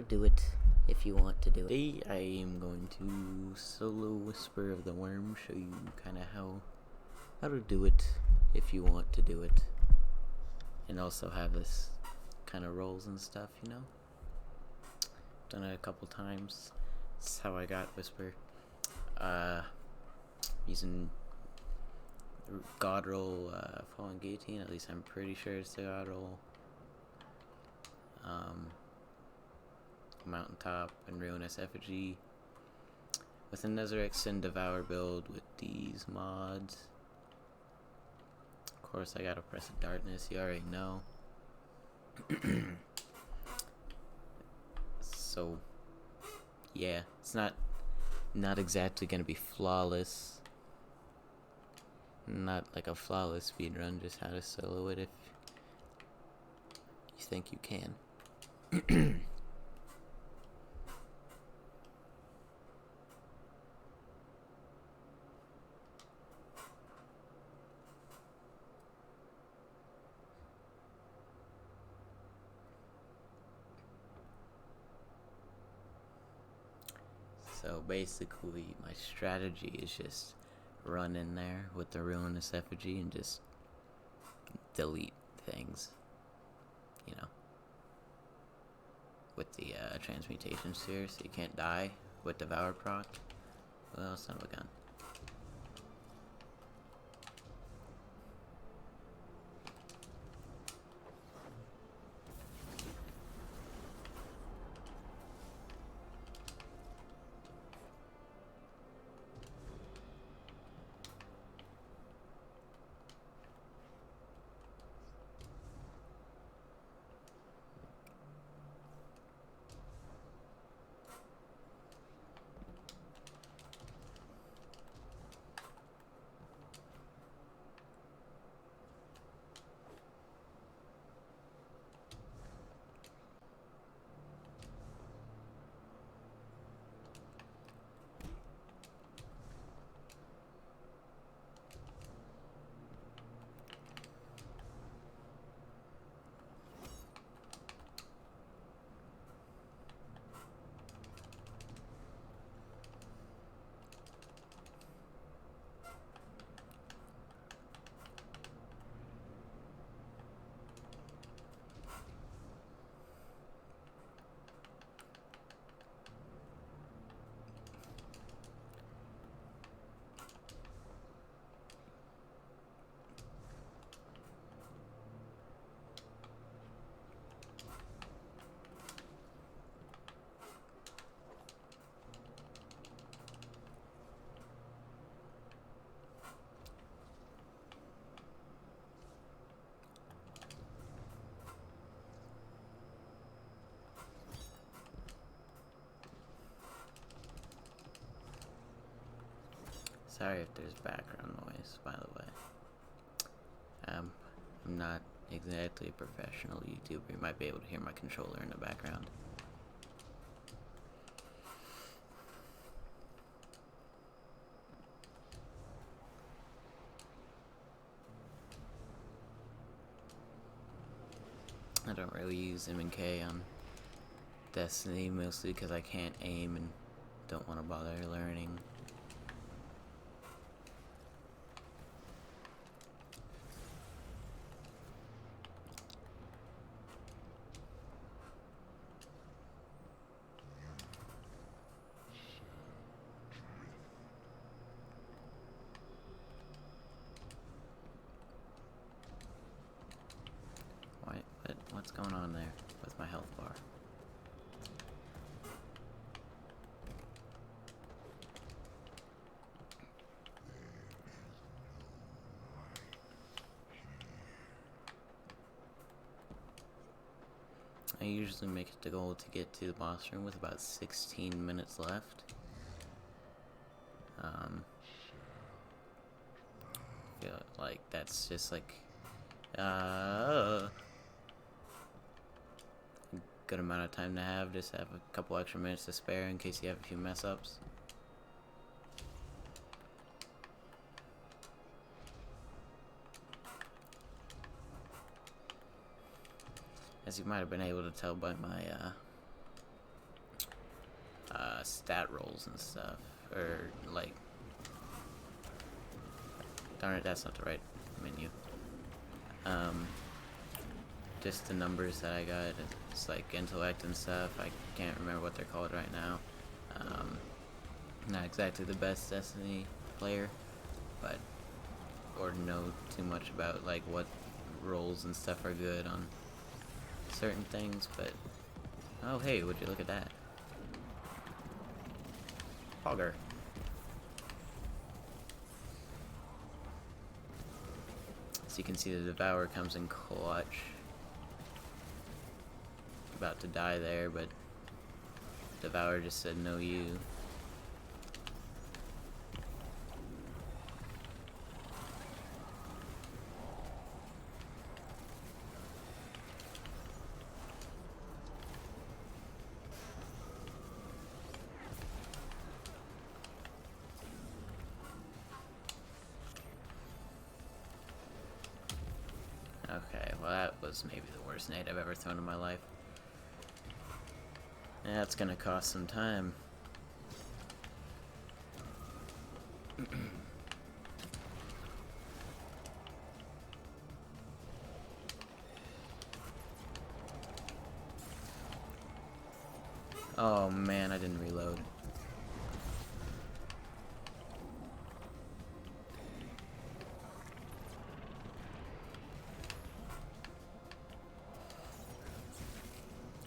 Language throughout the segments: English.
do it if you want to do it. Today I am going to solo Whisper of the Worm, show you kind of how to do it if you want to do it, and also have this kind of rolls and stuff, you know. Done it a couple times. This is how I got Whisper. Using God Roll, Fallen Guillotine. At least I'm pretty sure it's the God Roll. Mountaintop and Ruinous Effigy with a Nezarec and Devour build with these mods. Of course, I got Oppressive Darkness. You already know. So, yeah, it's not exactly gonna be flawless. Not like a flawless speedrun, just how to solo it if you think you can. So basically, my strategy is just run in there with the Ruinous Effigy and just delete things, you know, with the Transmutation Sphere, so you can't die with Devour proc. Well, son of a gun. Sorry if there's background noise, by the way. I'm not exactly a professional YouTuber. You might be able to hear my controller in the background. I don't really use M&K on Destiny, mostly because I can't aim and don't want to bother learning. What's going on there with my health bar? I usually make it the goal to get to the boss room with about 16 minutes left. I feel like that's just like good amount of time to have. Just have a couple extra minutes to spare in case you have a few mess ups. As you might have been able to tell by my stat rolls and stuff, or like, darn it, that's not the right menu. Just the numbers that I got. It's like intellect and stuff. I can't remember what they're called right now. Not exactly the best Destiny player, but or know too much about like what rolls and stuff are good on certain things. But oh hey, would you look at that? Hogger. So you can see the Devour comes in clutch. About to die there, but Devour just said no you. Okay, well that was maybe the worst nade I've ever thrown in my life. That's gonna cost some time. Oh man, I didn't reload.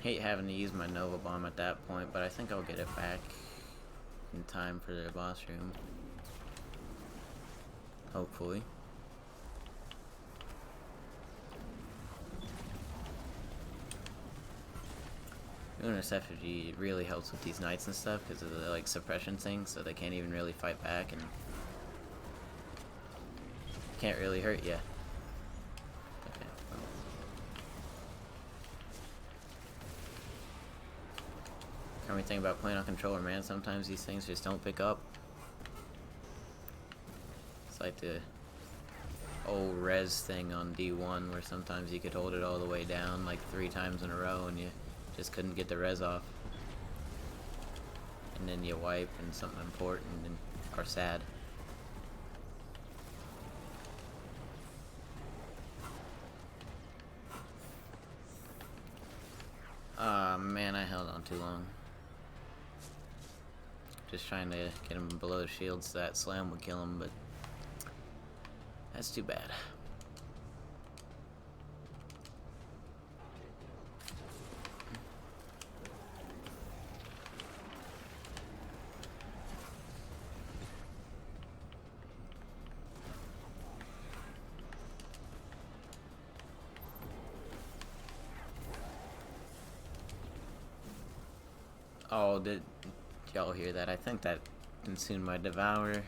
Hate having to use my Nova Bomb at that point, but I think I'll get it back in time for the boss room. Hopefully. Luminous Effigy really helps with these knights and stuff because of the like suppression thing, so they can't even really fight back and can't really hurt you. Okay. Everything about playing on controller, man. Sometimes these things just don't pick up. It's like the old res thing on D1 where sometimes you could hold it all the way down like 3 times in a row and you just couldn't get the res off. And then you wipe and something important and are sad. Ah, man, I held on too long. Just trying to get him below the shield so that slam would kill him, but that's too bad. Oh, did y'all hear that? I think that consumed my Devourer.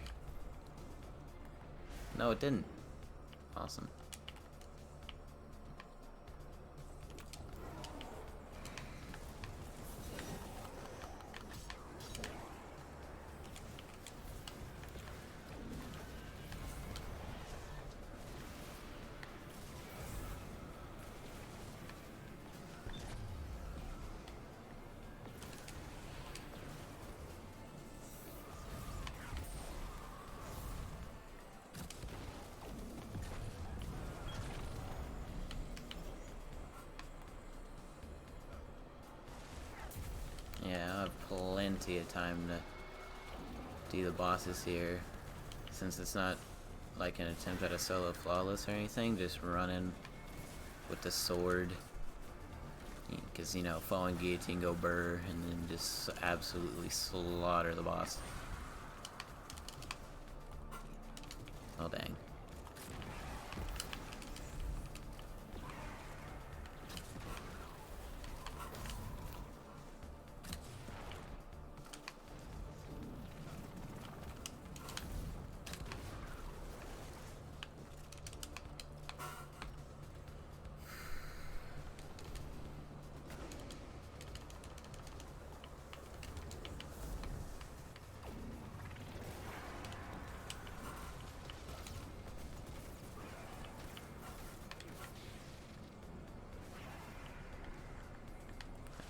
No, it didn't. Awesome. Yeah, I'll have plenty of time to do the bosses here, since it's not like an attempt at a solo flawless or anything, just running with the sword, because, you know, falling guillotine, go burr, and then just absolutely slaughter the boss. Oh dang.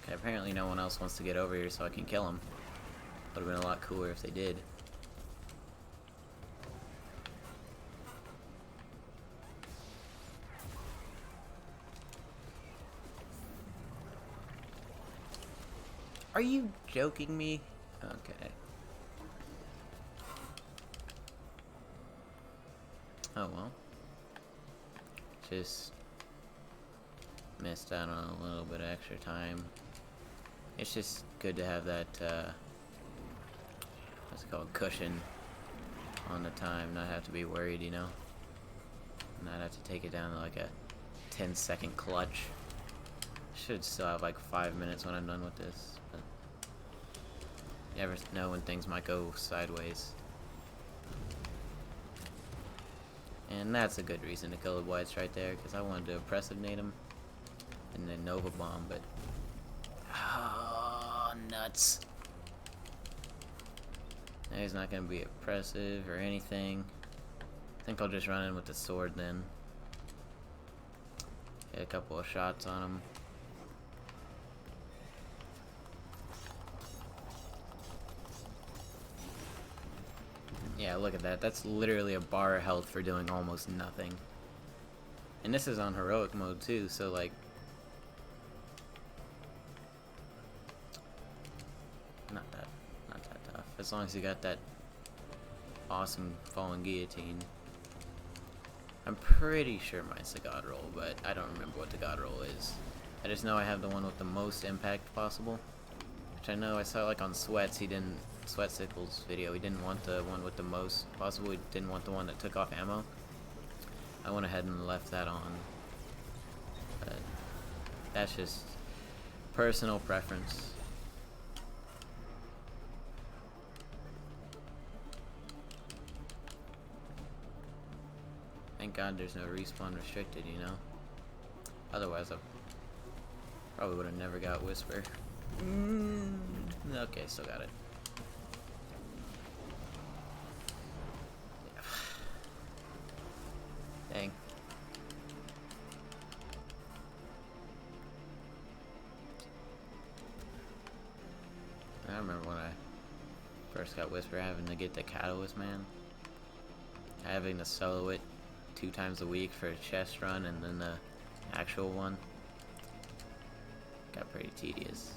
Okay, apparently no one else wants to get over here so I can kill him. Would have been a lot cooler if they did. Are you joking me? Okay. Oh well. Just missed out on a little bit of extra time. It's just good to have that, what's it called, cushion on the time, not have to be worried, you know? Not have to take it down to like a 10-second clutch. Should still have like 5 minutes when I'm done with this, but you never know when things might go sideways. And that's a good reason to kill the Blights right there, because I wanted to oppressive nade him and then Nova Bomb, but oh, nuts. Now he's not going to be oppressive or anything. I think I'll just run in with the sword then. Get a couple of shots on him. Yeah, look at that. That's literally a bar of health for doing almost nothing. And this is on heroic mode too, so like... Not that tough. As long as you got that awesome falling guillotine. I'm pretty sure mine's the god roll, but I don't remember what the god roll is. I just know I have the one with the most impact possible. Which I know I saw like on Sweats, he didn't... Sweatsickle's video, he didn't want the one with the most possible, he didn't want the one that took off ammo. I went ahead and left that on. But that's just personal preference. Thank God there's no respawn restricted, you know? Otherwise I probably would have never got Whisper. Okay, still got it. Dang. I remember when I first got Whisper, having to get the Catalyst, man. Having to solo it 2 times a week for a chest run and then the actual one. Got pretty tedious.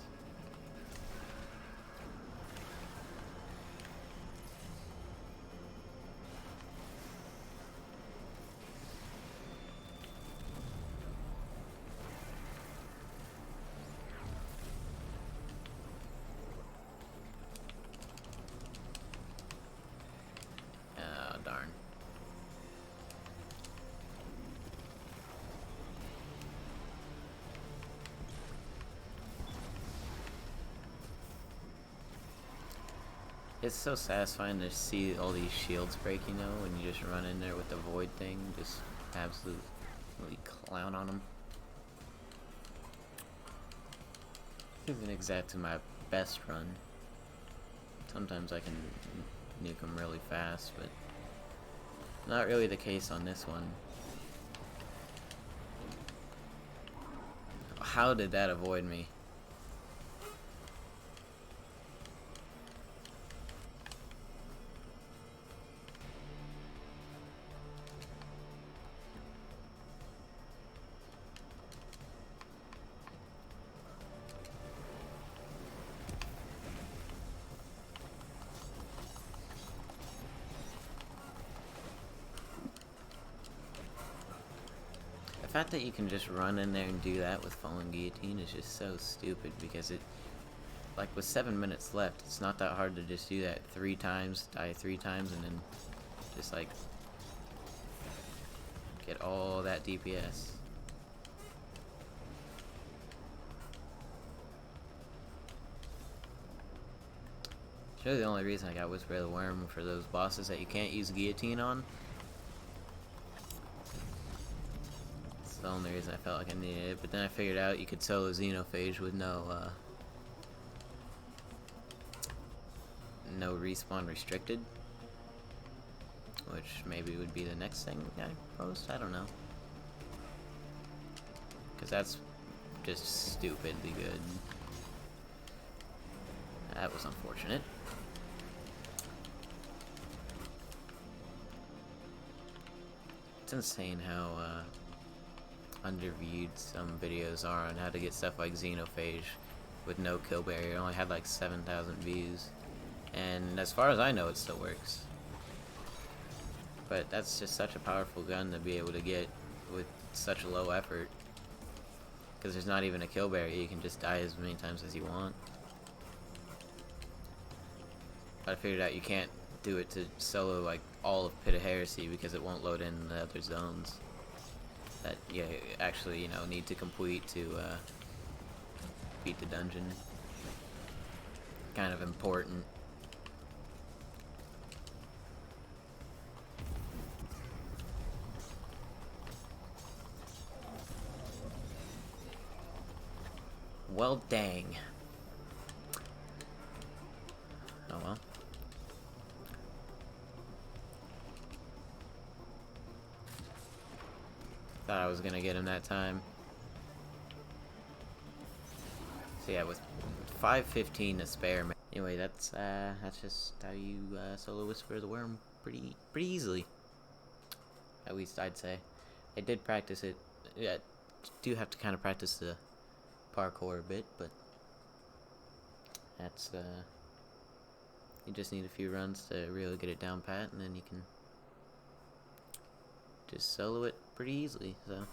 Darn. It's so satisfying to see all these shields break, you know, when you just run in there with the void thing, just absolutely clown on them. This isn't exactly my best run. Sometimes I can nuke them really fast, but not really the case on this one. How did that avoid me? The fact that you can just run in there and do that with Fallen Guillotine is just so stupid, because it, like with 7 minutes left, it's not that hard to just do that 3 times, die 3 times, and then just like get all that DPS. It's really the only reason I got Whisper of the Worm, for those bosses that you can't use Guillotine on. The only reason I felt like I needed it, but then I figured out you could solo Xenophage with no respawn restricted, which maybe would be the next thing I post. I don't know, because that's just stupidly good. That was unfortunate. It's insane how underviewed some videos are on how to get stuff like Xenophage with no kill barrier. It only had like 7,000 views, and as far as I know, it still works. But that's just such a powerful gun to be able to get with such low effort, because there's not even a kill barrier. You can just die as many times as you want. But I figured out you can't do it to solo like all of Pit of Heresy because it won't load in the other zones that you actually, you know, need to complete to beat the dungeon. Kind of important. Well, dang. Oh well. Thought I was gonna get him that time. So yeah, with 5:15 to spare, man. Anyway, that's just how you solo Whisper the Worm pretty easily. At least I'd say. I did practice it. Yeah, do have to kind of practice the parkour a bit, but that's you just need a few runs to really get it down pat, and then you can just solo it pretty easily. So